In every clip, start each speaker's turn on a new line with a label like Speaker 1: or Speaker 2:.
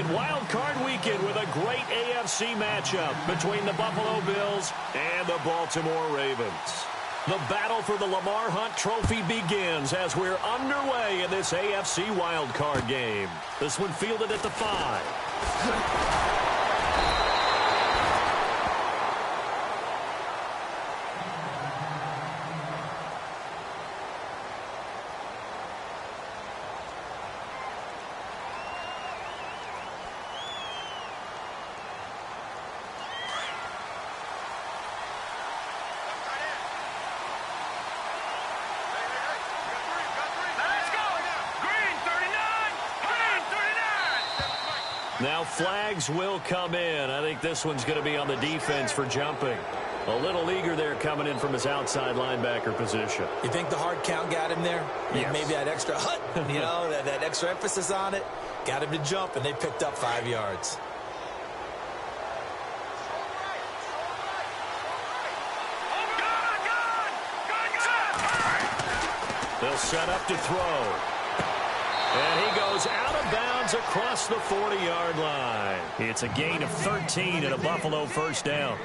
Speaker 1: in Wild Card Weekend with a great AFC matchup between the Buffalo Bills and the Baltimore Ravens. The battle for the Lamar Hunt Trophy begins as we're underway in this AFC Wild Card game. This one fielded at the 5. Now flags will come in. I think this one's going to be on the defense for jumping. A little eager there coming in from his outside linebacker position.
Speaker 2: You think the hard count got him there?
Speaker 1: Yes.
Speaker 2: Maybe that extra that extra emphasis on it got him to jump, and they picked up 5 yards.
Speaker 1: They'll set up to throw. And he goes out of bounds across the 40-yard line. It's a gain of 13 and a Buffalo first down.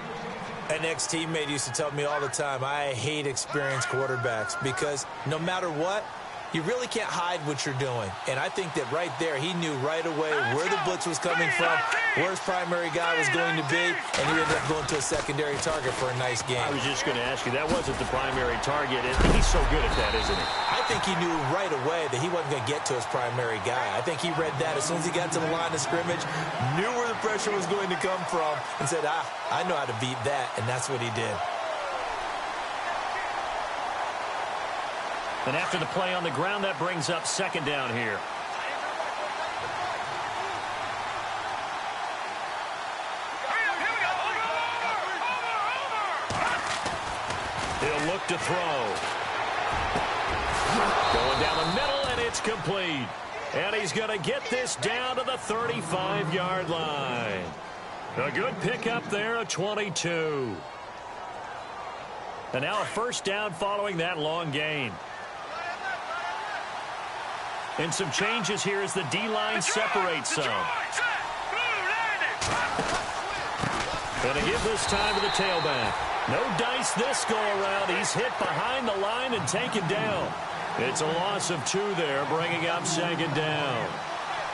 Speaker 2: An ex-teammate used to tell me all the time, I hate experienced quarterbacks because no matter what, you really can't hide what you're doing. And I think that right there, he knew right away where the blitz was coming from, where his primary guy was going to be, and he ended up going to a secondary target for a nice game.
Speaker 1: I was just going to ask you, that wasn't the primary target. He's so good at that, isn't he?
Speaker 2: I think he knew right away that he wasn't going to get to his primary guy. I think he read that as soon as he got to the line of scrimmage, knew where the pressure was going to come from, and said, I know how to beat that, and that's what he did.
Speaker 1: And after the play on the ground, that brings up second down here. He'll look to throw. Going down the middle, and it's complete. And he's going to get this down to the 35-yard line. A good pickup there, a 22. And now a first down following that long gain. And some changes here as the D-line separates some. Going to give this time to the tailback. No dice this go-around. He's hit behind the line and taken down. It's a loss of 2 there, bringing up second down.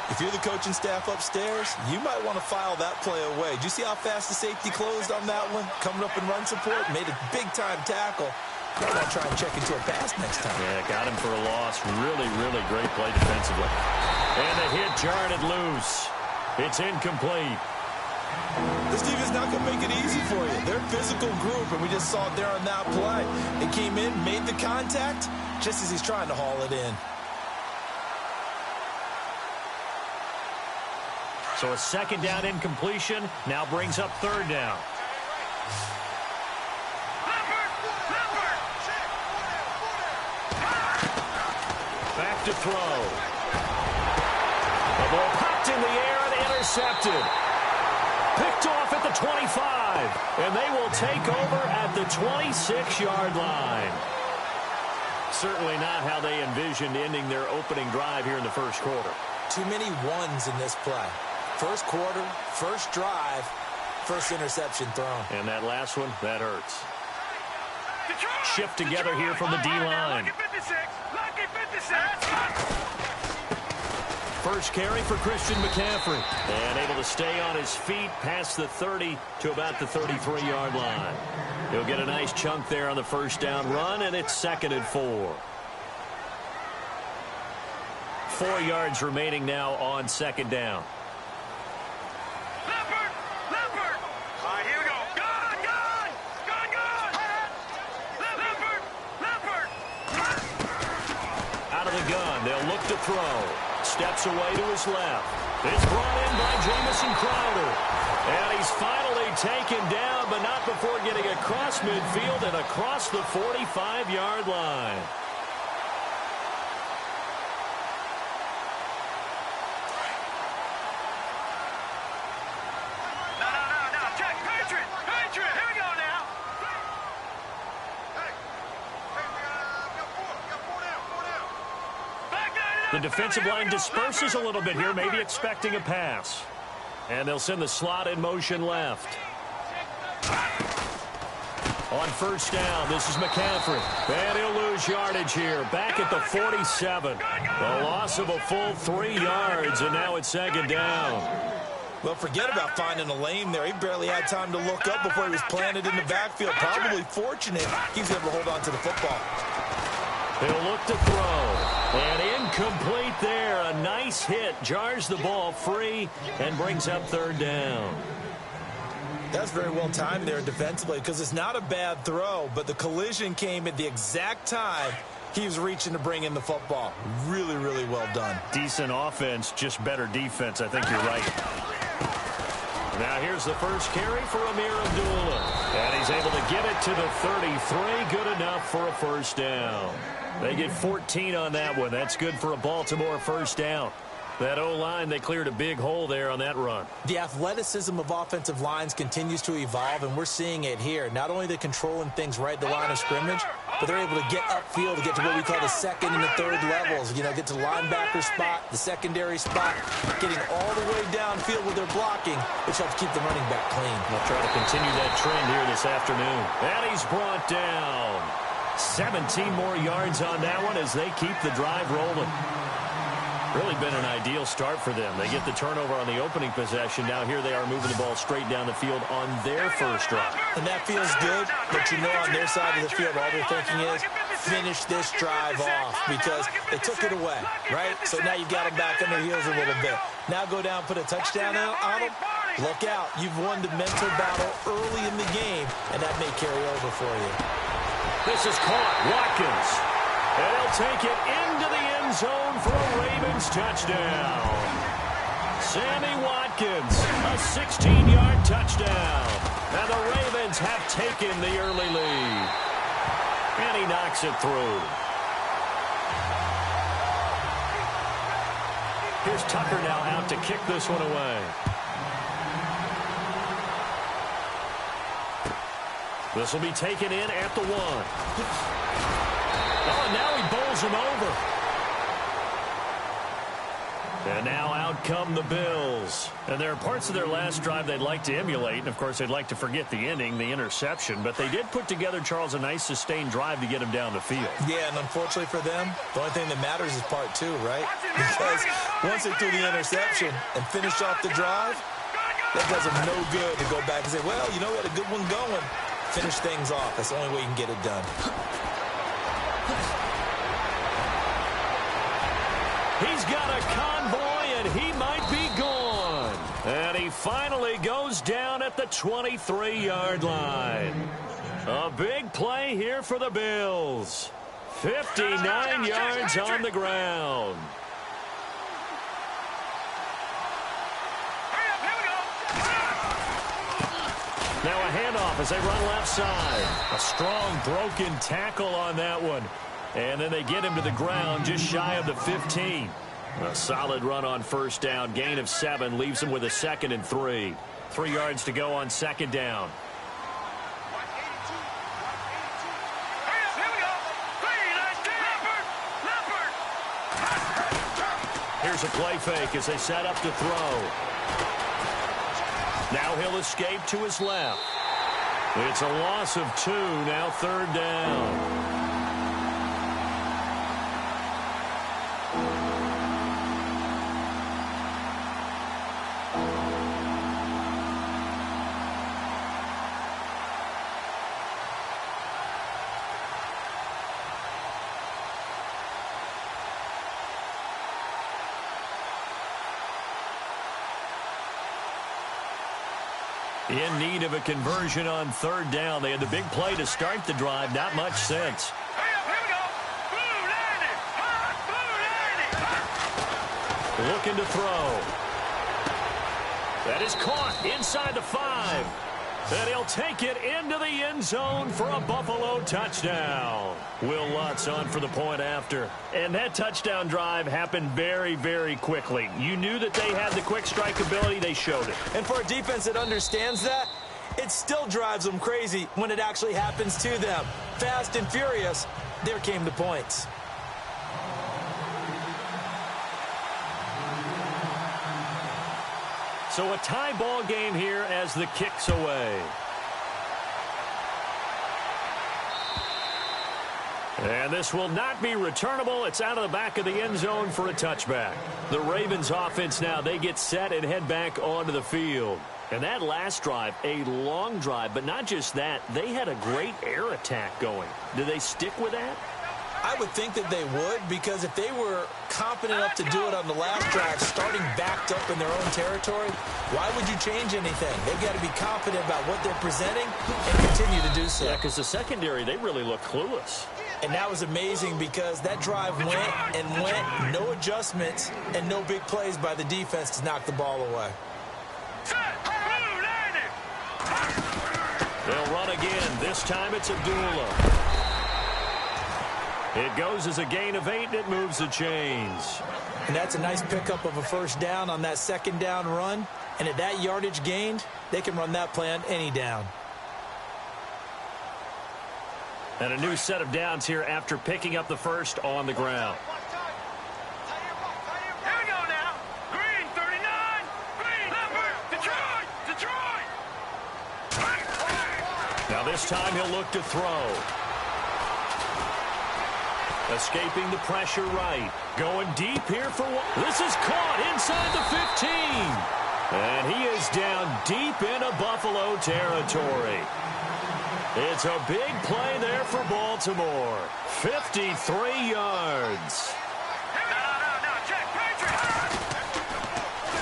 Speaker 2: If you're the coaching staff upstairs, you might want to file that play away. Did you see how fast the safety closed on that one? Coming up in run support, made a big-time tackle. I'm going to try and check into a pass next time.
Speaker 1: Yeah, got him for a loss. Really, really great play defensively. And the hit jarred it loose. It's incomplete.
Speaker 2: This defense is not going to make it easy for you. They're a physical group, and we just saw it there on that play. They came in, made the contact, just as he's trying to haul it in.
Speaker 1: So a second down incompletion now brings up third down. Back to throw. The ball popped in the air and intercepted. Picked off at the 25. And they will take over at the 26-yard line. Certainly not how they envisioned ending their opening drive here in the first quarter.
Speaker 2: Too many ones in this play. First quarter, first drive, first interception thrown.
Speaker 1: And that last one, that hurts. Shift together here from the D-line. First carry for Christian McCaffrey. And able to stay on his feet past the 30 to about the 33-yard line. He'll get a nice chunk there on the first down run, and it's 2nd and 4. 4 yards remaining now on second down. They'll look to throw. Steps away to his left. It's brought in by Jamison Crowder. And he's finally taken down, but not before getting across midfield and across the 45-yard line. The defensive line disperses a little bit here, maybe expecting a pass. And they'll send the slot in motion left. On first down, this is McCaffrey. And he'll lose yardage here. Back at the 47. A loss of a full 3 yards, and now it's second down.
Speaker 2: Well, forget about finding a lane there. He barely had time to look up before he was planted in the backfield. Probably fortunate he was able to hold on to the football.
Speaker 1: He'll look to throw. And incomplete there. A nice hit. Jars the ball free and brings up third down.
Speaker 2: That's very well timed there defensively because it's not a bad throw, but the collision came at the exact time he was reaching to bring in the football. Really, really well done.
Speaker 1: Decent offense, just better defense. I think you're right. Now here's the first carry for Amir Abdullah. And he's able to get it to the 33. Good enough for a first down. They get 14 on that one. That's good for a Baltimore first down. That O-line, they cleared a big hole there on that run.
Speaker 2: The athleticism of offensive lines continues to evolve, and we're seeing it here. Not only are they controlling things right at the line of scrimmage, but they're able to get upfield to get to what we call the second and the third levels. You know, get to the linebacker spot, the secondary spot, getting all the way downfield with their blocking, which helps keep the running back clean.
Speaker 1: We'll try to continue that trend here this afternoon. And he's brought down. 17 more yards on that one as they keep the drive rolling. Really been an ideal start for them. They get the turnover on the opening possession. Now here they are moving the ball straight down the field on their first drive.
Speaker 2: And that feels good, but you know on their side of the field, all they're thinking is finish this drive off because they took it away, right? So now you've got them back on their heels a little bit. Now go down, put a touchdown on them. Look out. You've won the mental battle early in the game, and that may carry over for you.
Speaker 1: This is caught. Watkins. And he'll take it into the end zone for a Ravens touchdown. Sammy Watkins, a 16-yard touchdown. And the Ravens have taken the early lead. And he knocks it through. Here's Tucker now out to kick this one away. This will be taken in at the 1. Oh, and now he bowls him over. And now out come the Bills. And there are parts of their last drive they'd like to emulate. And, of course, they'd like to forget the ending, the interception. But they did put together, Charles, a nice sustained drive to get him down the field.
Speaker 2: Yeah, and unfortunately for them, the only thing that matters is part 2, right? Because once they threw the interception and finished off the drive, that does them no good to go back and say, well, you know, we had a good one going. Finish things off. That's the only way you can get it done.
Speaker 1: He's got a convoy, and he might be gone. And he finally goes down at the 23-yard line. A big play here for the Bills. 59 yards on the ground. Now a handoff as they run left side. A strong broken tackle on that one. And then they get him to the ground just shy of the 15. A solid run on first down. Gain of 7 leaves him with a 2nd and 3. 3 yards to go on second down. Here's a play fake as they set up to throw. Now he'll escape to his left. It's a loss of 2, now third down. In need of a conversion on third down. They had the big play to start the drive. Not much since. Looking to throw. That is caught inside the 5. And he'll take it into the end zone for a Buffalo touchdown. Will Lutz on for the point after. And that touchdown drive happened very, very quickly. You knew that they had the quick strike ability. They showed it.
Speaker 2: And for a defense that understands that, it still drives them crazy when it actually happens to them. Fast and furious, there came the points.
Speaker 1: So a tie ball game here as the kick's away. And this will not be returnable. It's out of the back of the end zone for a touchback. The Ravens offense now, they get set and head back onto the field. And that last drive, a long drive, but not just that, they had a great air attack going. Do they stick with that?
Speaker 2: I would think that they would, because if they were confident enough to do it on the last drive, starting backed up in their own territory, why would you change anything? They've got to be confident about what they're presenting and continue to do so.
Speaker 1: Yeah, because the secondary, they really look clueless.
Speaker 2: And that was amazing because that drive went and went, no adjustments and no big plays by the defense to knock the ball away.
Speaker 1: They'll run again. This time it's Abdullah. It goes as a gain of 8, and it moves the chains.
Speaker 2: And that's a nice pickup of a first down on that second down run. And at that yardage gained, they can run that play on any down.
Speaker 1: And a new set of downs here after picking up the first on the ground.
Speaker 3: Here we go now. Green, 39. Green, number. Detroit.
Speaker 1: Now this time he'll look to throw. Escaping the pressure right. Going deep here for one. This is caught inside the 15. And he is down deep into Buffalo territory. It's a big play there for Baltimore. 53 yards.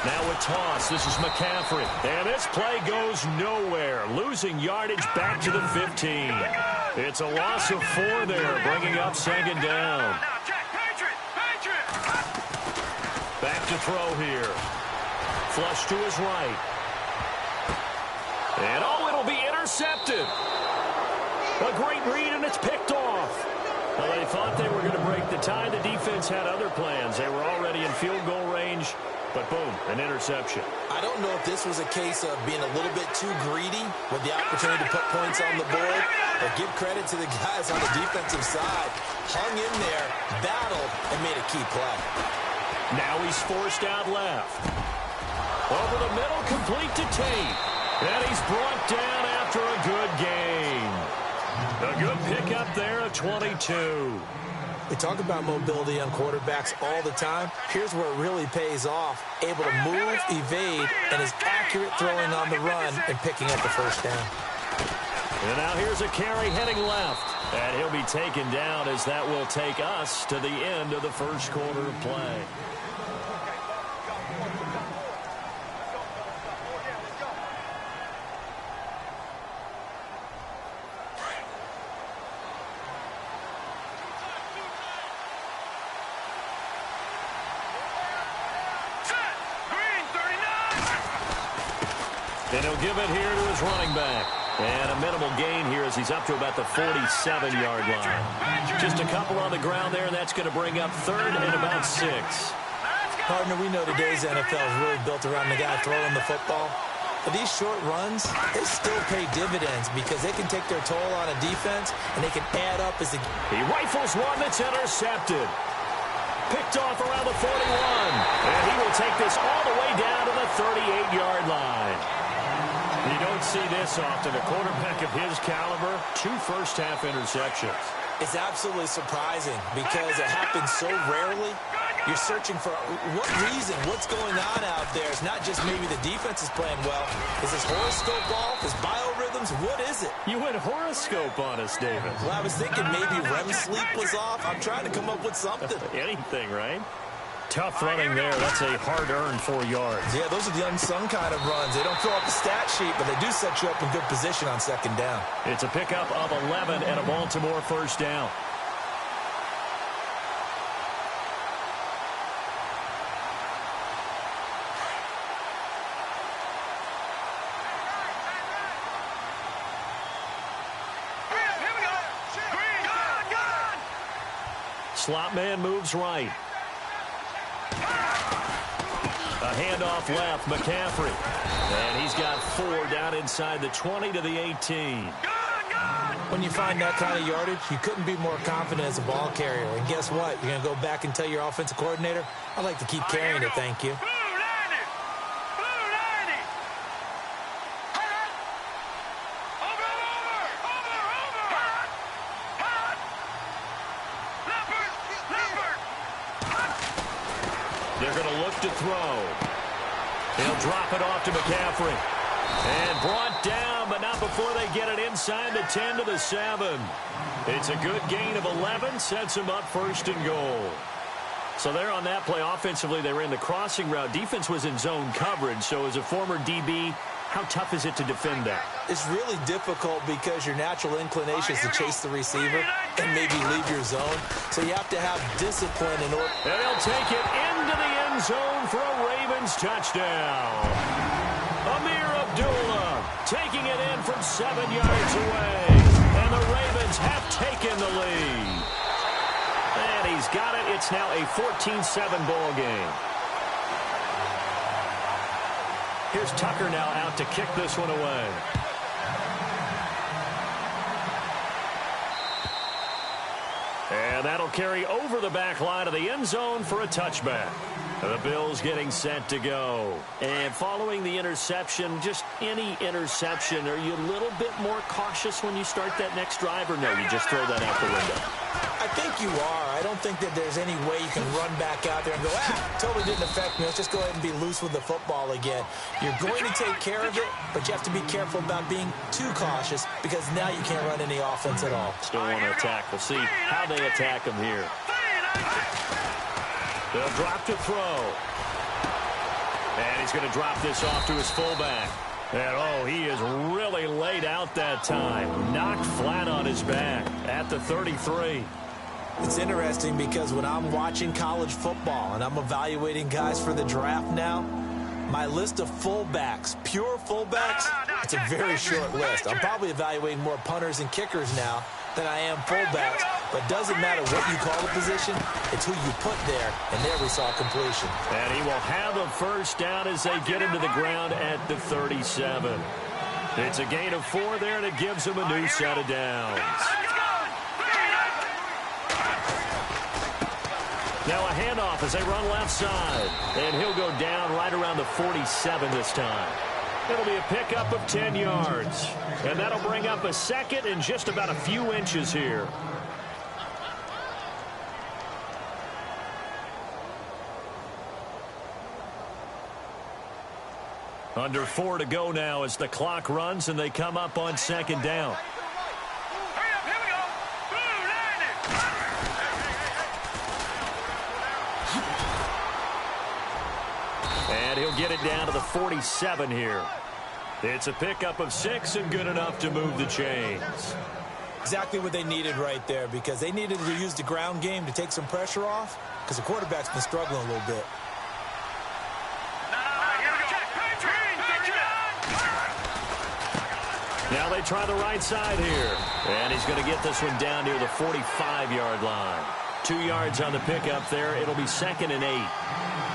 Speaker 1: Now a toss. This is McCaffrey. And this play goes nowhere. Losing yardage back to the 15. It's a loss of 4 there, bringing up second down. Back to throw here. Flush to his right. And oh, it'll be intercepted. A great read, and it's picked off. Well, they thought they were going to break the tie. The defense had other plans. They were already in field goal range, but boom, an interception.
Speaker 2: I don't know if this was a case of being a little bit too greedy with the opportunity to put points on the board, but give credit to the guys on the defensive side. Hung in there, battled, and made a key play.
Speaker 1: Now he's forced out left. Over the middle, complete to Tate. And he's brought down after a good gain. A good pickup there at 22.
Speaker 2: We talk about mobility on quarterbacks all the time. Here's where it really pays off. Able to move, evade, and is accurate throwing on the run and picking up the first down.
Speaker 1: And now here's a carry heading left. And he'll be taken down as that will take us to the end of the first quarter of play. And he'll give it here to his running back. And a minimal gain here as he's up to about the 47-yard line. Just a couple on the ground there, and that's going to bring up third and about 6.
Speaker 2: Partner, we know today's NFL is really built around the guy throwing the football. But these short runs, they still pay dividends because they can take their toll on a defense, and they can add up as the...
Speaker 1: He rifles one that's intercepted. Picked off around the 41. And he will take this all the way down to the 38-yard line. You don't see this often. A quarterback of his caliber, 2 first-half interceptions.
Speaker 2: It's absolutely surprising because it happens so rarely. You're searching for what reason, what's going on out there. It's not just maybe the defense is playing well. Is this horoscope off? Is biorhythms? What is it?
Speaker 1: You went horoscope on us, David.
Speaker 2: Well, I was thinking maybe REM sleep was off. I'm trying to come up with something.
Speaker 1: Anything, right? Tough running there. That's a hard-earned 4 yards.
Speaker 2: Yeah, those are the unsung kind of runs. They don't fill up the stat sheet, but they do set you up in good position on second down.
Speaker 1: It's a pickup of 11 and a Baltimore first down. Slot man moves right. A handoff left, McCaffrey. And he's got 4 down inside the 20 to the 18.
Speaker 2: When you find that kind of yardage, you couldn't be more confident as a ball carrier. And guess what? You're going to go back and tell your offensive coordinator, I'd like to keep carrying it, thank you.
Speaker 1: throw. He'll drop it off to McCaffrey. And brought down, but not before they get it inside the 10 to the 7. It's a good gain of 11, sets them up 1st and goal. So there on that play, offensively, they ran the crossing route. Defense was in zone coverage, so as a former DB, how tough is it to defend that?
Speaker 2: It's really difficult because your natural inclination is to chase the receiver and maybe leave your zone. So you have to have discipline in order.
Speaker 1: And he'll take it into the end zone for a Ravens touchdown. Amir Abdullah taking it in from 7 yards away. And the Ravens have taken the lead. And he's got it. It's now a 14-7 ball game. Here's Tucker now out to kick this one away. And that'll carry over the back line of the end zone for a touchback. The Bills getting set to go. And following the interception, just any interception, are you a little bit more cautious when you start that next drive, or no, you just throw that out the window?
Speaker 2: I think you are. I don't think that there's any way you can run back out there and go, totally didn't affect me. Let's just go ahead and be loose with the football again. You're going to take care of it, but you have to be careful about being too cautious because now you can't run any offense at all.
Speaker 1: Still want to attack. We'll see how they attack him here. They'll drop to throw. And he's going to drop this off to his fullback. And, he is really laid out that time. Knocked flat on his back at the 33.
Speaker 2: It's interesting because when I'm watching college football and I'm evaluating guys for the draft now, my list of fullbacks, pure fullbacks, it's a very short list. I'm probably evaluating more punters and kickers now than I am fullbacks, but doesn't matter what you call the position, it's who you put there, and there we saw completion.
Speaker 1: And he will have a first down as they get him to the ground at the 37. It's a gain of 4 there, and it gives him a new set of downs. Now a handoff as they run left side, and he'll go down right around the 47 this time. It'll be a pickup of 10 yards. And that'll bring up a second and just about a few inches here. Under 4 to go now as the clock runs and they come up on 2nd down. And he'll get it down to the 47 here. It's a pickup of 6 and good enough to move the chains.
Speaker 2: Exactly what they needed right there because they needed to use the ground game to take some pressure off because the quarterback's been struggling a little bit.
Speaker 1: Now they try the right side here. And he's going to get this one down near the 45-yard line. 2 yards on the pickup there. It'll be 2nd and 8.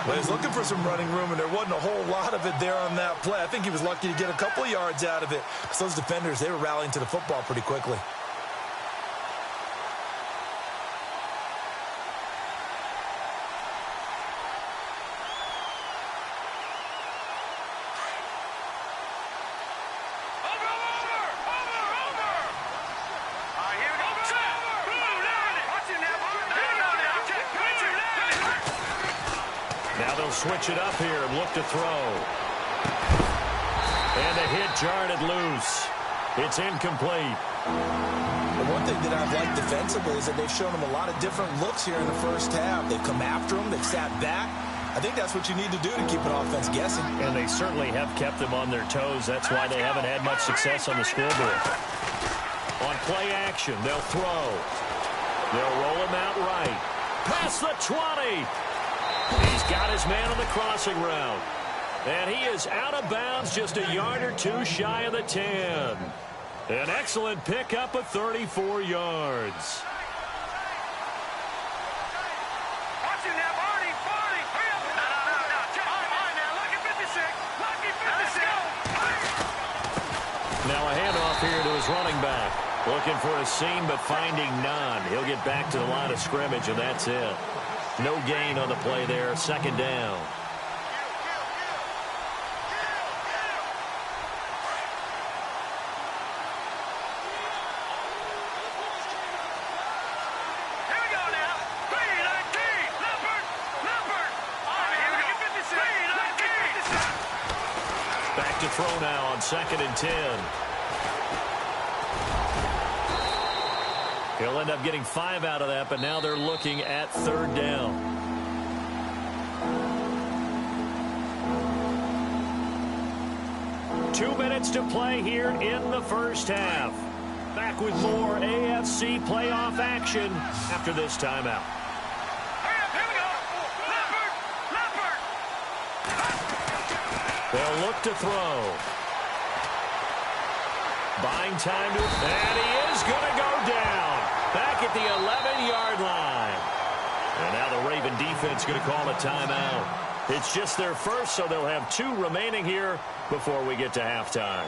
Speaker 2: Well, he's looking for some running room, and there wasn't a whole lot of it there on that play. I think he was lucky to get a couple of yards out of it. Because those defenders, they were rallying to the football pretty quickly.
Speaker 1: Switch it up here and look to throw. And the hit jarred it loose. It's incomplete.
Speaker 2: The one thing that I've liked defensively is that they've shown them a lot of different looks here in the first half. They've come after them. They've sat back. I think that's what you need to do to keep an offense guessing.
Speaker 1: And they certainly have kept them on their toes. That's why they haven't had much success on the scoreboard. On play action, they'll throw. They'll roll him out right. Past the 20. He's got his man on the crossing route. And he is out of bounds just a yard or 2 shy of the 10. An excellent pickup of 34 yards. Now a handoff here to his running back. Looking for a seam but finding none. He'll get back to the line of scrimmage and that's it. No gain on the play there. 2nd down. Back to throw now on 2nd and 10. He'll end up getting 5 out of that, but now they're looking at 3rd down. Two minutes to play here in the first half. Back with more AFC playoff action after this timeout.
Speaker 3: Here we go. Leopard.
Speaker 1: They'll look to throw. Buying time to, and he is going to go down. Back at the 11-yard line. And now the Raven defense going to call a timeout. It's just their first, so they'll have 2 remaining here before we get to halftime.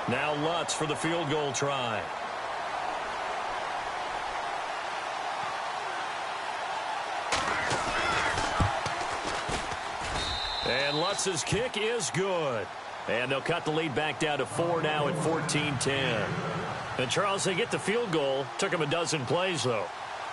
Speaker 1: Now Lutz for the field goal try. And Lutz's kick is good. And they'll cut the lead back down to 4 now at 14-10. And Charles, they get the field goal. Took them a dozen plays, though.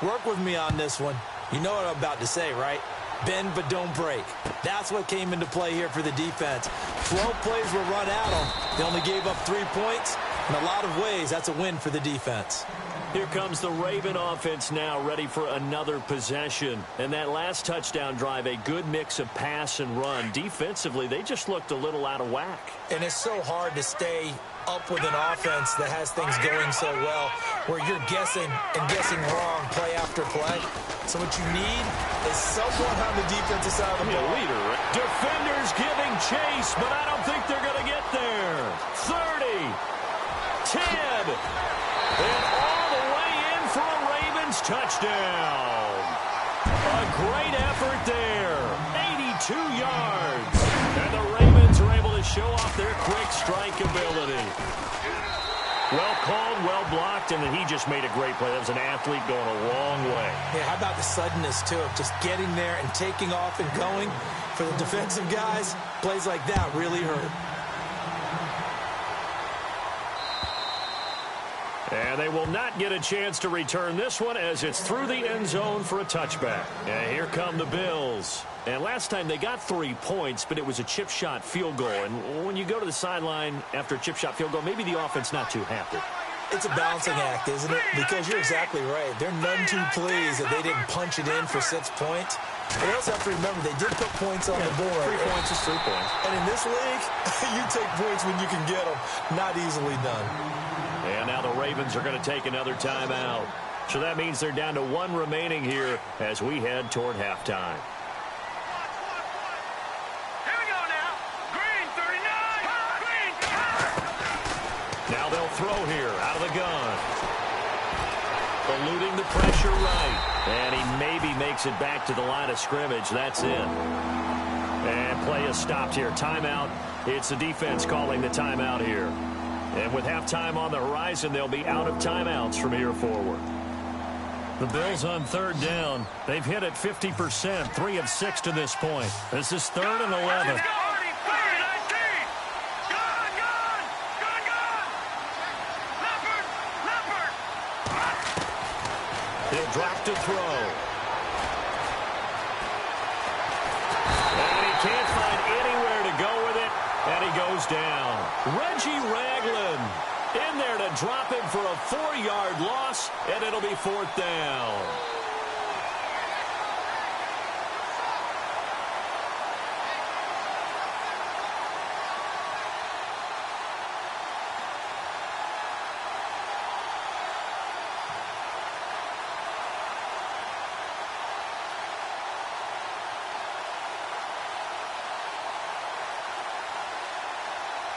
Speaker 2: Work with me on this one. You know what I'm about to say, right? Bend but don't break. That's what came into play here for the defense. 12 plays were run at them. They only gave up 3 points. In a lot of ways, that's a win for the defense.
Speaker 1: Here comes the Raven offense now, ready for another possession. And that last touchdown drive, a good mix of pass and run. Defensively, they just looked a little out of whack.
Speaker 2: And it's so hard to stay up with an offense that has things going so well, where you're guessing and guessing wrong play after play. So what you need is someone on the defensive side of the ball.
Speaker 1: Leader, right? Defenders giving chase, but I don't think they're going to get there. 30, 10, and all the way in for a Ravens touchdown. A great effort there. 82 yards. And the Ravens are able to show off their quick strike ability. Well called, well blocked, and then he just made a great play. That was an athlete going a long way.
Speaker 2: Yeah, how about the suddenness, too, of just getting there and taking off and going? For the defensive guys, plays like that really hurt.
Speaker 1: And they will not get a chance to return this one as it's through the end zone for a touchback. And here come the Bills. And last time they got 3 points, but it was a chip shot field goal. And when you go to the sideline after a chip shot field goal, maybe the offense not too happy.
Speaker 2: It's a balancing act, isn't it? Because you're exactly right. They're none too pleased that they didn't punch it in for 6 points. But you also have to remember they did put points on the board.
Speaker 1: 3 points is 3 points.
Speaker 2: And in this league, you take points when you can get them. Not easily done.
Speaker 1: And now the Ravens are going to take another timeout. So that means they're down to 1 remaining here as we head toward halftime.
Speaker 3: Here we go now. Green 39. Green.
Speaker 1: Now they'll throw here out of the gun. Eluding the pressure right. And he maybe makes it back to the line of scrimmage. That's it. And play is stopped here. Timeout. It's the defense calling the timeout here. And with halftime on the horizon, they'll be out of timeouts from here forward. The Bills on 3rd down. They've hit it 50%, 3 of 6 to this point. This is 3rd and 11. He'll drop to throw. And he can't find anywhere to go with it, and he goes down. Reggie Ragland in there to drop him for a 4-yard loss, and it'll be 4th down.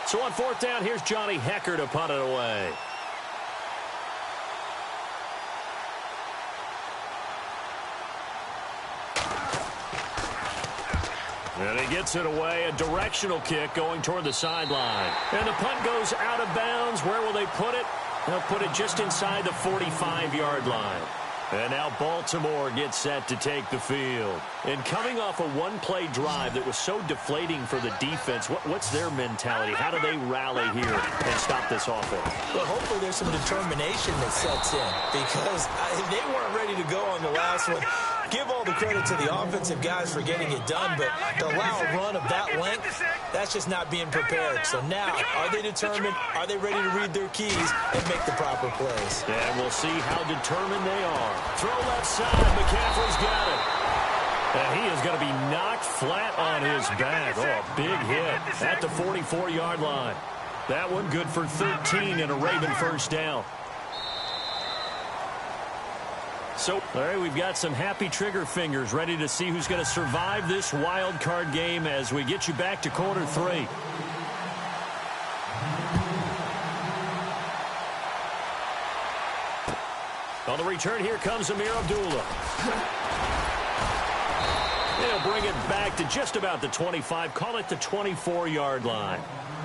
Speaker 1: So on 4th down, here's Johnny Hecker to punt it away. And he gets it away, a directional kick going toward the sideline. And the punt goes out of bounds. Where will they put it? They'll put it just inside the 45-yard line. And now Baltimore gets set to take the field. And coming off a one-play drive that was so deflating for the defense, what's their mentality? How do they rally here and stop this offense?
Speaker 2: Well, hopefully there's some determination that sets in because they weren't ready to go on the last one. give all the credit to the offensive guys for getting it done, but to allow a run of that length, that's just not being prepared. So now, are they determined? Are they ready to read their keys and make the proper plays?
Speaker 1: And we'll see how determined they are. Throw left side. McCaffrey's got it. And he is going to be knocked flat on his back. Oh, a big hit at the 44-yard line. That one good for 13 and a Raven first down. So, all right, we've got some happy trigger fingers ready to see who's going to survive this wild card game as we get you back to quarter 3. On the return, here comes Amir Abdullah. They'll bring it back to just about the 25, call it the 24-yard line.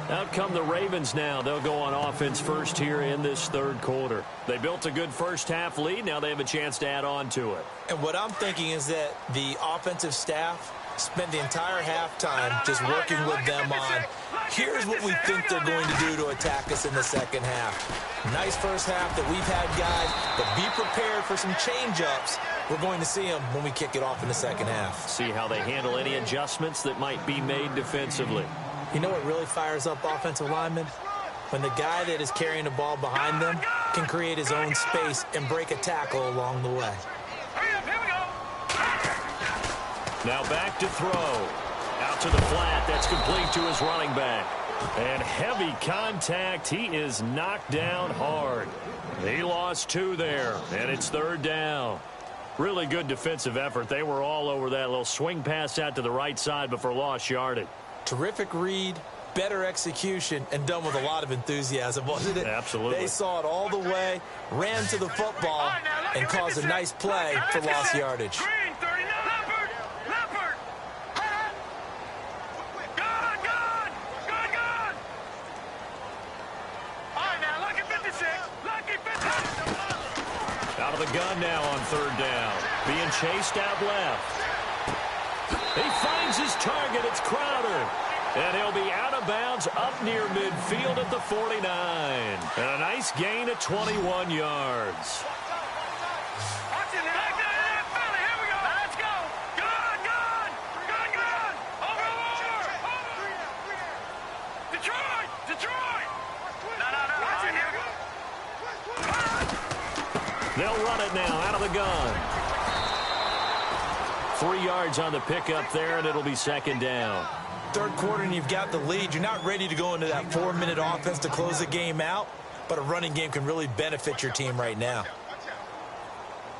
Speaker 1: Out come the Ravens now. They'll go on offense first here in this third quarter. They built a good first-half lead. Now they have a chance to add on to it.
Speaker 2: And what I'm thinking is that the offensive staff spent the entire halftime just working with them on, here's what we think they're going to do to attack us in the second half. Nice first half that we've had, guys, but be prepared for some change-ups. We're going to see them when we kick it off in the second half.
Speaker 1: See how they handle any adjustments that might be made defensively.
Speaker 2: You know what really fires up offensive linemen? When the guy that is carrying the ball behind them can create his own space and break a tackle along the way.
Speaker 1: Now back to throw. Out to the flat. That's complete to his running back. And heavy contact. He is knocked down hard. He lost 2 there, and it's third down. Really good defensive effort. They were all over that little swing pass out to the right side before lost yardage.
Speaker 2: Terrific read, better execution, and done with a lot of enthusiasm, wasn't it?
Speaker 1: Absolutely.
Speaker 2: They saw it all the way, ran to the football, and caused a nice play for lost yardage.
Speaker 1: Out of the gun now on third down. Being chased out left. He finds his target. It's Crowder. And he'll be out of bounds up near midfield at the 49. And a nice gain of 21 yards. They'll run it now out of the gun. 3 yards on the pickup there, and it'll be second down.
Speaker 2: Third quarter, and you've got the lead. You're not ready to go into that 4-minute offense to close the game out, but a running game can really benefit your team right now.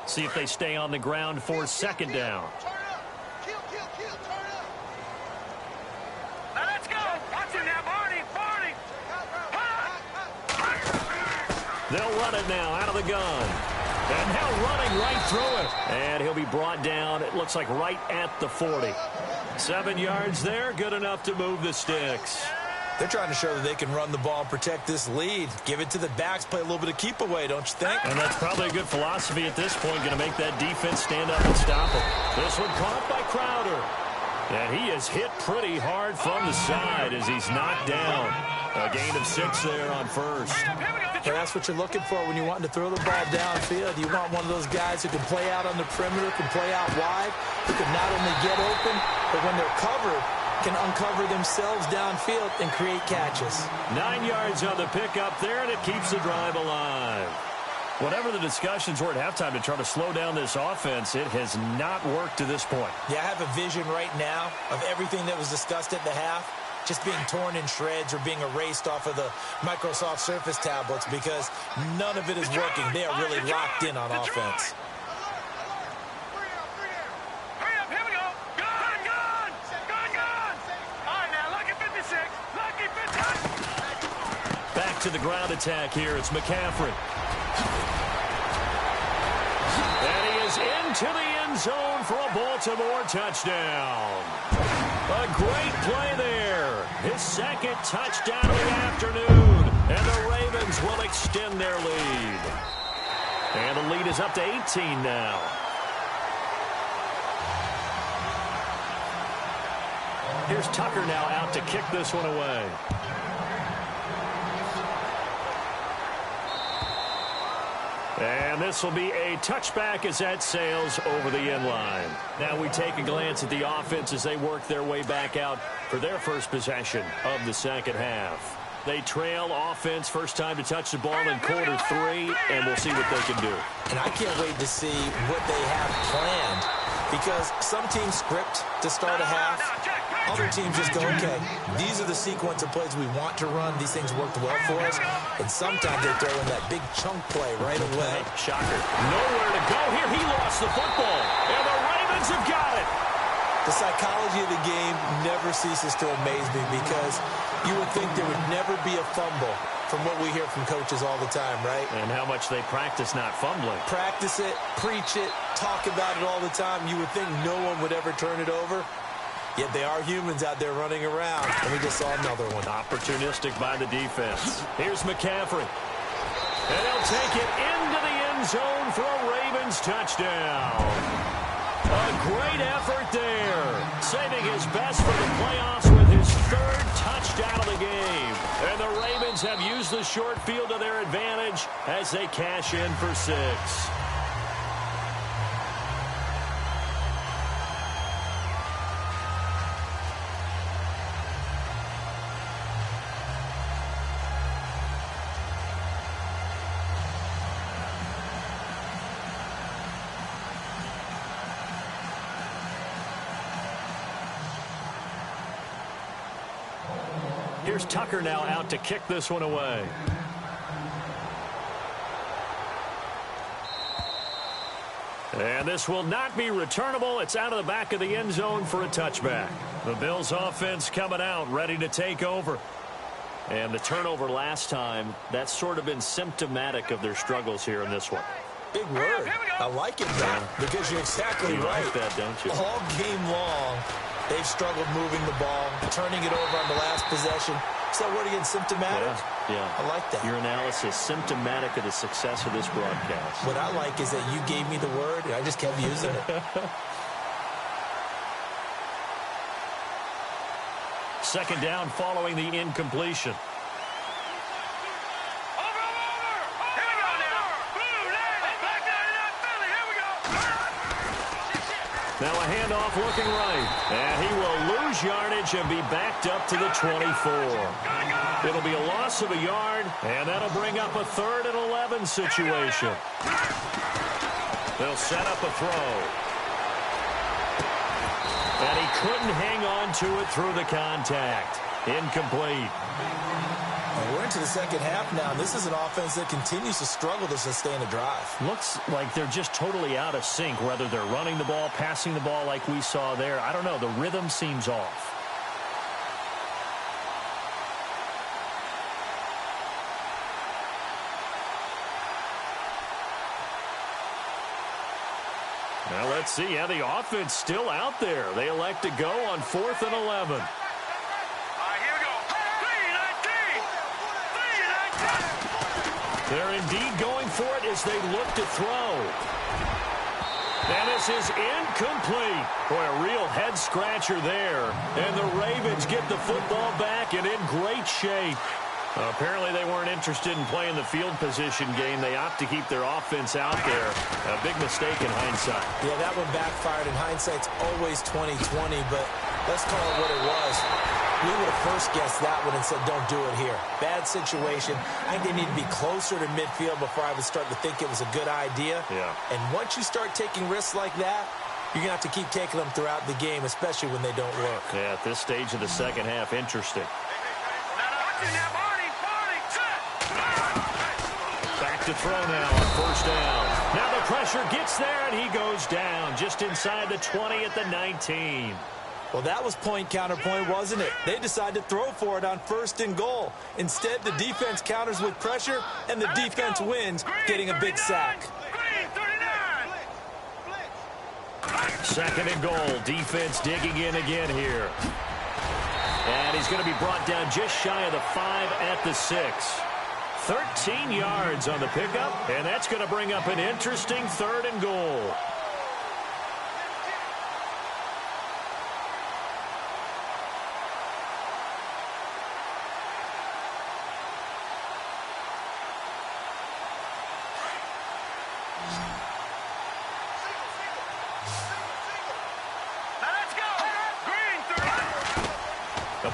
Speaker 1: See if they stay on the ground for second down.
Speaker 3: Let's go. Watch it now, Barney.
Speaker 1: They'll run it now out of the gun. And now running right through it. And he'll be brought down, it looks like right at the 40. 7 yards there, good enough to move the sticks.
Speaker 2: They're trying to show that they can run the ball and protect this lead. Give it to the backs, play a little bit of keep away, don't you think?
Speaker 1: And that's probably a good philosophy at this point, going to make that defense stand up and stop him. This one caught by Crowder. And he is hit pretty hard from the side as he's knocked down. A gain of 6 there on first.
Speaker 2: And that's what you're looking for when you want to throw the ball downfield. You want one of those guys who can play out on the perimeter, can play out wide, who can not only get open, but when they're covered, can uncover themselves downfield and create catches.
Speaker 1: 9 yards on the pickup there, and it keeps the drive alive. Whatever the discussions were at halftime to try to slow down this offense, it has not worked to this point.
Speaker 2: Yeah, I have a vision right now of everything that was discussed at the half just being torn in shreds or being erased off of the Microsoft Surface tablets because none of it is working. They are really locked in on offense.
Speaker 1: Back to the ground attack here. It's McCaffrey. And he is into the end zone for a Baltimore touchdown. A great play there. His second touchdown of the afternoon. And the Ravens will extend their lead. And the lead is up to 18 now. Here's Tucker now out to kick this one away. And this will be a touchback as that sails over the end line. Now we take a glance at the offense as they work their way back out for their first possession of the second half. They trail offense first time to touch the ball in quarter 3, and we'll see what they can do.
Speaker 2: And I can't wait to see what they have planned, because some teams script to start a half. Other teams just go, okay, these are the sequence of plays we want to run. These things worked well for us. And sometimes they throw in that big chunk play right away.
Speaker 1: Shocker. Nowhere to go here. He lost the football. And the Ravens have got it.
Speaker 2: The psychology of the game never ceases to amaze me, because you would think there would never be a fumble from what we hear from coaches all the time, right?
Speaker 1: And how much they practice not fumbling.
Speaker 2: Practice it, preach it, talk about it all the time. You would think no one would ever turn it over. Yet they are humans out there running around. And we just saw another one.
Speaker 1: Opportunistic by the defense. Here's McCaffrey. And he'll take it into the end zone for a Ravens touchdown. A great effort there. Saving his best for the playoffs with his 3rd touchdown of the game. And the Ravens have used the short field to their advantage as they cash in for 6. Here's Tucker now out to kick this one away. And this will not be returnable. It's out of the back of the end zone for a touchback. The Bills offense coming out, ready to take over. And the turnover last time, that's sort of been symptomatic of their struggles here in this one.
Speaker 2: Big word. I like it, John, because you're exactly right.
Speaker 1: Like that, don't you?
Speaker 2: All game long, they've struggled moving the ball, turning it over on the last possession. Is that word again, symptomatic?
Speaker 1: Yeah.
Speaker 2: I like that.
Speaker 1: Your analysis, symptomatic of the success of this broadcast.
Speaker 2: What I like is that you gave me the word, and I just kept using it.
Speaker 1: Second down following the incompletion. Now a handoff looking right. And he will lose yardage and be backed up to the 24. It'll be a loss of a yard, and that'll bring up a 3rd and 11 situation. They'll set up a throw. And he couldn't hang on to it through the contact. Incomplete.
Speaker 2: We're into the second half now. This is an offense that continues to struggle to sustain a drive.
Speaker 1: Looks like they're just totally out of sync, whether they're running the ball, passing the ball like we saw there. I don't know. The rhythm seems off. Now let's see how the offense still out there. They elect to go on 4th and 11. They're indeed going for it as they look to throw. And this is incomplete. Boy, a real head-scratcher there. And the Ravens get the football back and in great shape. Apparently they weren't interested in playing the field position game. They opt to keep their offense out there. A big mistake in hindsight.
Speaker 2: Yeah, that one backfired. In hindsight's always 20/20, but let's call it what it was. We would have first guessed that one and said, don't do it here. Bad situation. I think they need to be closer to midfield before I would start to think it was a good idea.
Speaker 1: Yeah.
Speaker 2: And once you start taking risks like that, you're going to have to keep taking them throughout the game, especially when they don't work.
Speaker 1: Yeah, at this stage of the second half, interesting. Back to throw now on 1st down. Now the pressure gets there, and he goes down just inside the 20 at the 19.
Speaker 2: Well, that was point counterpoint, wasn't it? They decided to throw for it on 1st and goal. Instead, the defense counters with pressure, and the defense wins, getting a big sack.
Speaker 1: 2nd and goal. Defense digging in again here. And he's going to be brought down just shy of the 5 at the 6. 13 yards on the pickup, and that's going to bring up an interesting 3rd and goal.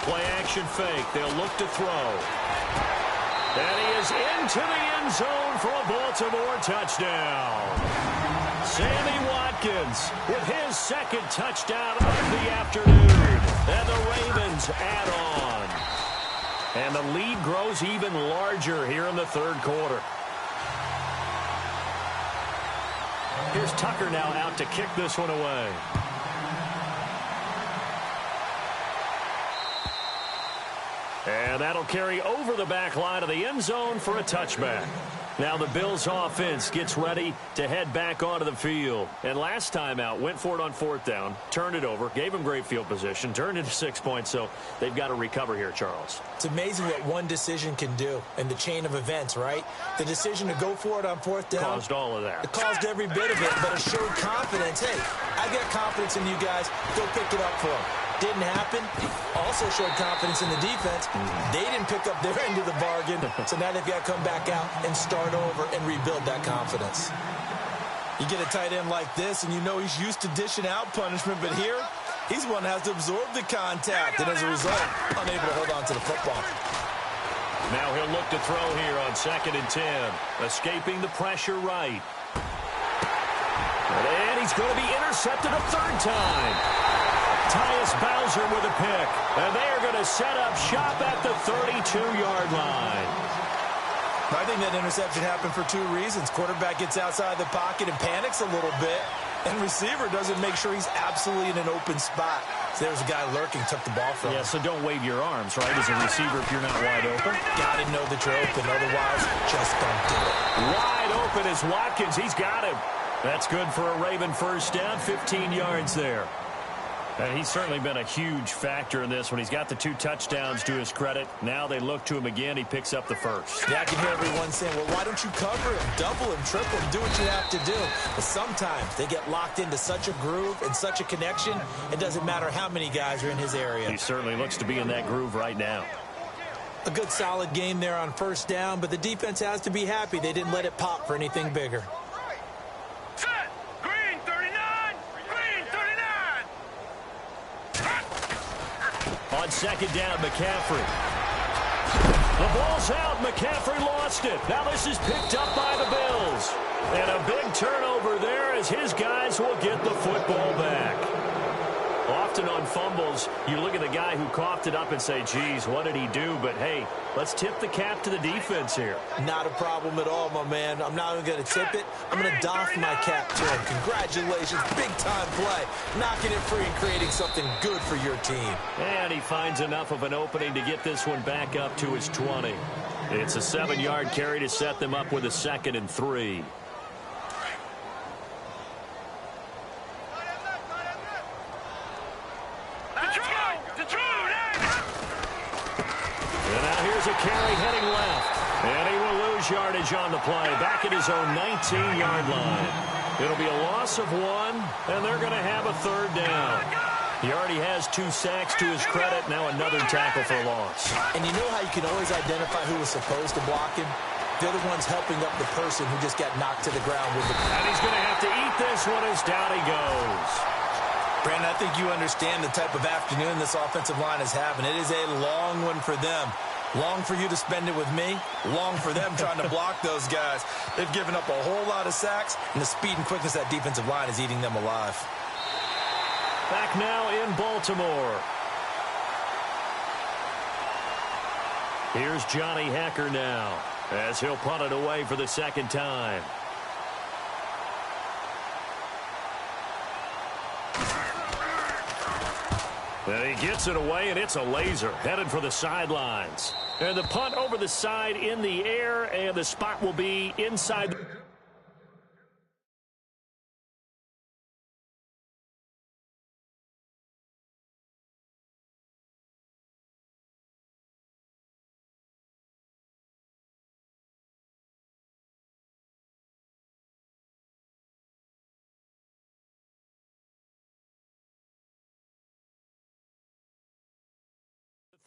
Speaker 1: Play action fake. They'll look to throw. And he is into the end zone for a Baltimore touchdown. Sammy Watkins with his second touchdown of the afternoon. And the Ravens add on. And the lead grows even larger here in the third quarter. Here's Tucker now out to kick this one away. And that'll carry over the back line of the end zone for a touchback. Now the Bills offense gets ready to head back onto the field. And last time out, went for it on fourth down, turned it over, gave them great field position, turned it to 6 points, so they've got to recover here, Charles.
Speaker 2: It's amazing what one decision can do in the chain of events, right? The decision to go for it on fourth down.
Speaker 1: Caused all of that.
Speaker 2: It caused every bit of it, but it showed confidence. Hey, I got confidence in you guys. Go pick it up for them. Didn't happen. Also showed confidence in the defense. They didn't pick up their end of the bargain, so now they've got to come back out and start over and rebuild that confidence. You get a tight end like this, and you know he's used to dishing out punishment, but here, he's the one that has to absorb the contact, and as a result, unable to hold on to the football.
Speaker 1: Now he'll look to throw here on 2nd and 10. Escaping the pressure right. And he's going to be intercepted a third time. Tyus Bowser with a pick. And they are going to set up shop at the 32-yard line.
Speaker 2: I think that interception happened for two reasons. Quarterback gets outside the pocket and panics a little bit. And receiver doesn't make sure he's absolutely in an open spot. So there's a guy lurking, took the ball from him.
Speaker 1: Yeah, so don't wave your arms, right, as a receiver if you're not wide open.
Speaker 2: Got to know that you're open. Otherwise, just don't do it.
Speaker 1: Wide open is Watkins. He's got him. That's good for a Raven first down, 15 yards there. And he's certainly been a huge factor in this when he's got the 2 touchdowns to his credit. Now they look to him again. He picks up the first.
Speaker 2: Yeah, I can hear everyone saying, well, why don't you cover him, double him, triple him, do what you have to do. But sometimes they get locked into such a groove and such a connection, it doesn't matter how many guys are in his area.
Speaker 1: He certainly looks to be in that groove right now.
Speaker 2: A good solid game there on first down, but the defense has to be happy they didn't let it pop for anything bigger.
Speaker 3: Set. Green 39. Green 39.
Speaker 1: On 2nd down, McCaffrey. The ball's out. McCaffrey lost it. Now this is picked up by the Bills. And a big turnover there as his guys will get the football back. Often on fumbles, you look at the guy who coughed it up and say, geez, what did he do? But, hey, let's tip the cap to the defense here.
Speaker 2: Not a problem at all, my man. I'm not even going to tip it. I'm going to doff my cap to him. Congratulations. Big-time play. Knocking it free and creating something good for your team.
Speaker 1: And he finds enough of an opening to get this one back up to his 20. It's a 7-yard carry to set them up with a 2nd and 3. A carry heading left. And he will lose yardage on the play. Back at his own 19-yard line. It'll be a loss of 1, and they're going to have a third down. He already has 2 sacks to his credit. Now another tackle for a loss.
Speaker 2: And you know how you can always identify who was supposed to block him? They're the ones helping up the person who just got knocked to the ground with the...
Speaker 1: And he's going to have to eat this one as down he goes.
Speaker 2: Brandon, I think you understand the type of afternoon this offensive line is having. It is a long one for them. Long for you to spend it with me. Long for them trying to block those guys. They've given up a whole lot of sacks, and the speed and quickness of that defensive line is eating them alive.
Speaker 1: Back now in Baltimore. Here's Johnny Hecker now as he'll punt it away for the 2nd time. And he gets it away, and it's a laser headed for the sidelines. And the punt over the side in the air, and the spot will be inside. The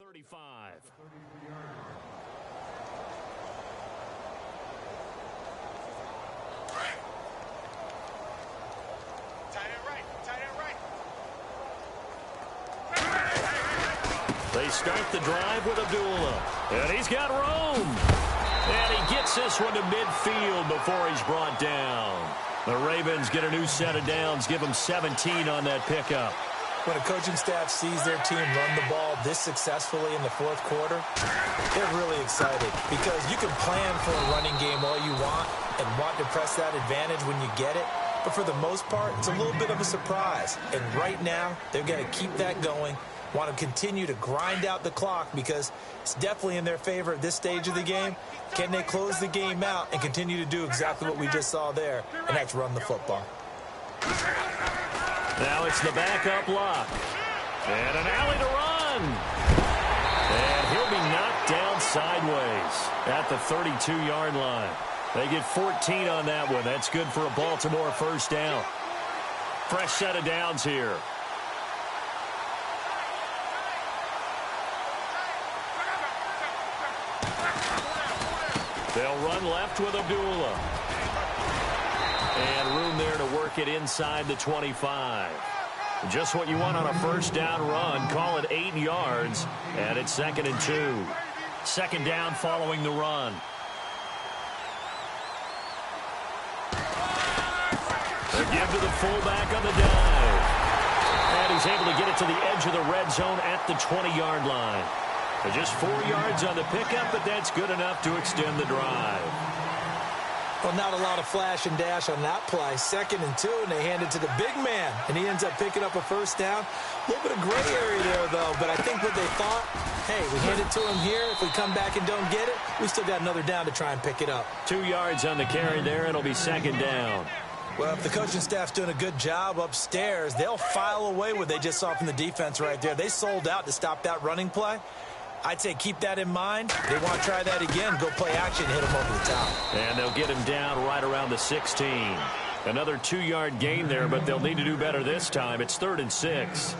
Speaker 1: 35. They they start the drive with Abdullah. And he's got room. And he gets this one to midfield before he's brought down. The Ravens get a new set of downs, give them 17 on that pickup.
Speaker 2: When a coaching staff sees their team run the ball this successfully in the fourth quarter, they're really excited because you can plan for a running game all you want and want to press that advantage when you get it. But for the most part, it's a little bit of a surprise. And right now, they're going to keep that going, want to continue to grind out the clock because it's definitely in their favor at this stage of the game. Can they close the game out and continue to do exactly what we just saw there, and that's run the football?
Speaker 1: Now it's the backup lock. And an alley to run. And he'll be knocked down sideways at the 32-yard line. They get 14 on that one. That's good for a Baltimore first down. Fresh set of downs here. They'll run left with Abdullah. And room there to work it inside the 25. Just what you want on a first down run. Call it 8 yards. And it's 2nd and 2. Second down following the run. They give to the fullback on the dive. And he's able to get it to the edge of the red zone at the 20-yard line. Just 4 yards on the pickup, but that's good enough to extend the drive.
Speaker 2: Well, not a lot of flash and dash on that play. 2nd and 2, and they hand it to the big man, and he ends up picking up a first down. A little bit of gray area there, though, but I think what they thought, hey, we hand it to him here. If we come back and don't get it, we still got another down to try and pick it up.
Speaker 1: 2 yards on the carry there. It'll be second down.
Speaker 2: Well, if the coaching staff's doing a good job upstairs, they'll file away what they just saw from the defense right there. They sold out to stop that running play. I'd say keep that in mind. They want to try that again, go play action, hit him over the top.
Speaker 1: And they'll get him down right around the 16. Another 2-yard gain there, but they'll need to do better this time. It's 3rd and 6.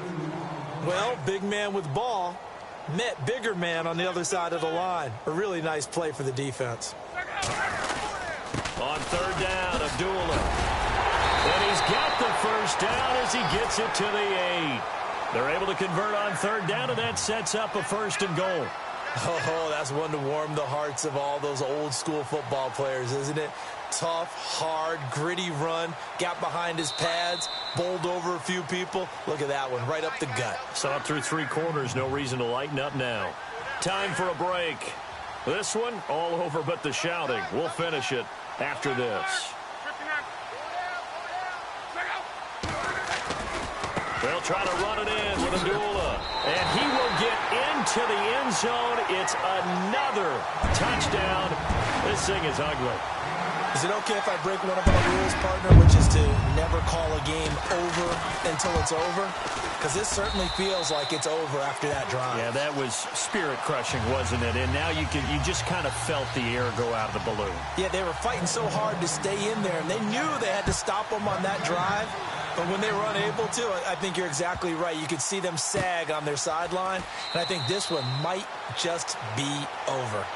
Speaker 2: Well, big man with ball met bigger man on the other side of the line. A really nice play for the defense.
Speaker 1: On 3rd down, Abdullah. And he's got the first down as he gets it to the 8. They're able to convert on 3rd down, and that sets up a 1st and goal.
Speaker 2: Oh, that's one to warm the hearts of all those old-school football players, isn't it? Tough, hard, gritty run, got behind his pads, bowled over a few people. Look at that one, right up the gut.
Speaker 1: Saw it through 3 quarters, no reason to lighten up now. Time for a break. This one, all over but the shouting. We'll finish it after this. They'll try to run it in with Abdullah. And he will get into the end zone. It's another touchdown. This thing is ugly.
Speaker 2: Is it okay if I break one of our rules, partner, which is to never call a game over until it's over? Because this certainly feels like it's over after that drive.
Speaker 1: Yeah, that was spirit-crushing, wasn't it? And now you just kind of felt the air go out of the balloon.
Speaker 2: Yeah, they were fighting so hard to stay in there, and they knew they had to stop them on that drive. But when they were unable to, I think you're exactly right. You could see them sag on their sideline, and I think this one might just be over.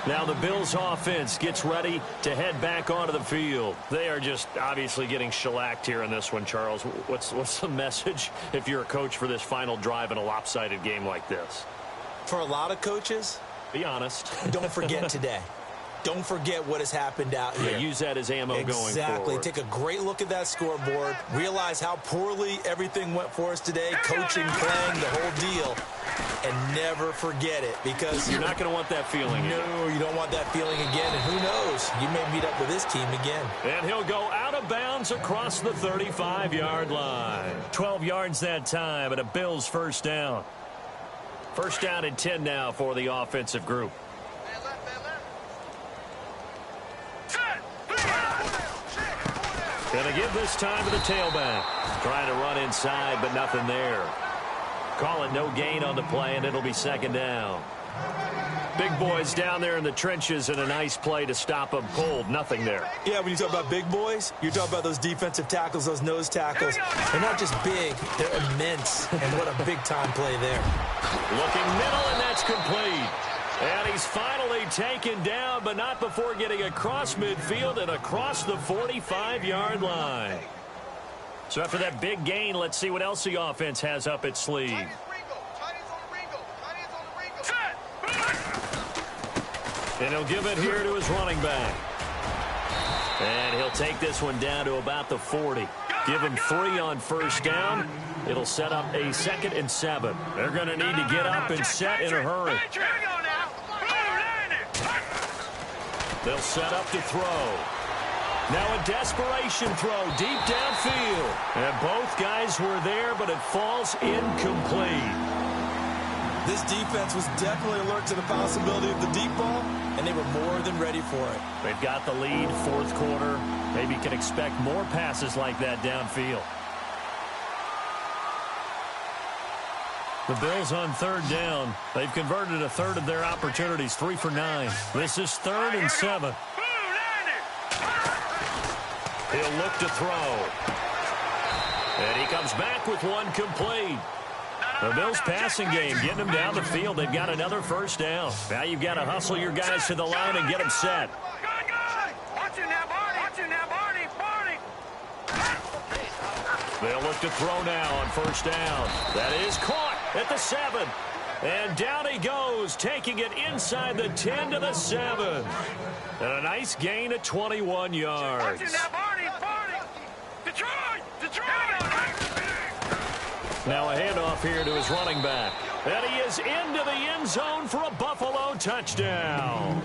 Speaker 1: Now the Bills offense gets ready to head back onto the field. They are just obviously getting shellacked here in this one, Charles. What's the message if you're a coach for this final drive in a lopsided game like this?
Speaker 2: For a lot of coaches,
Speaker 1: be honest.
Speaker 2: Don't forget today. Don't forget what has happened out here.
Speaker 1: Yeah, use that as ammo going forward.
Speaker 2: Exactly. Take a great look at that scoreboard. Realize how poorly everything went for us today. Coaching, playing, the whole deal. And never forget it, because
Speaker 1: you're not going to want that feeling again.
Speaker 2: No, you don't want that feeling again. And who knows? You may meet up with this team again.
Speaker 1: And he'll go out of bounds across the 35-yard line. 12 yards that time, and a Bills first down. First down and 10 now for the offensive group. Going to give this time to the tailback. Trying to run inside, but nothing there. Call it no gain on the play, and it'll be second down. Big boys down there in the trenches, and a nice play to stop them cold. Nothing there.
Speaker 2: Yeah, when you talk about big boys, you're talking about those defensive tackles, those nose tackles. They're not just big, they're immense. And what a big-time play there.
Speaker 1: Looking middle, and that's complete. And he's finally taken down, but not before getting across midfield and across the 45-yard line. So after that big gain, let's see what else the offense has up its sleeve. And he'll give it here to his running back. And he'll take this one down to about the 40. Give him 3 on first down. It'll set up a 2nd and 7. They're going to need to get up and set in a hurry. They'll set up to throw. Now a desperation throw deep downfield. And both guys were there, but it falls incomplete.
Speaker 2: This defense was definitely alert to the possibility of the deep ball, and they were more than ready for it.
Speaker 1: They've got the lead, 4th quarter. Maybe can expect more passes like that downfield. The Bills on 3rd down. They've converted a third of their opportunities, 3 for 9. This is 3rd and 7. He'll look to throw. And he comes back with one complete. The Bills passing game, getting them down the field. They've got another first down. Now you've got to hustle your guys to the line and get them set. They'll look to throw now on first down. That is caught at the 7. And down he goes, taking it inside the 10 to the 7. And a nice gain of 21 yards. Now a handoff here to his running back. And he is into the end zone for a Buffalo touchdown.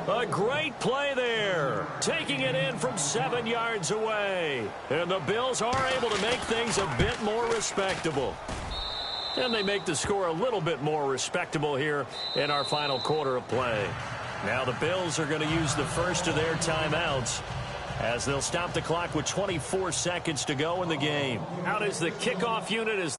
Speaker 1: A great play there. Taking it in from 7 yards away. And the Bills are able to make things a bit more respectable. And they make the score a little bit more respectable here in our final quarter of play. Now the Bills are going to use the first of their timeouts, as they'll stop the clock with 24 seconds to go in the game. Out is the kickoff unit as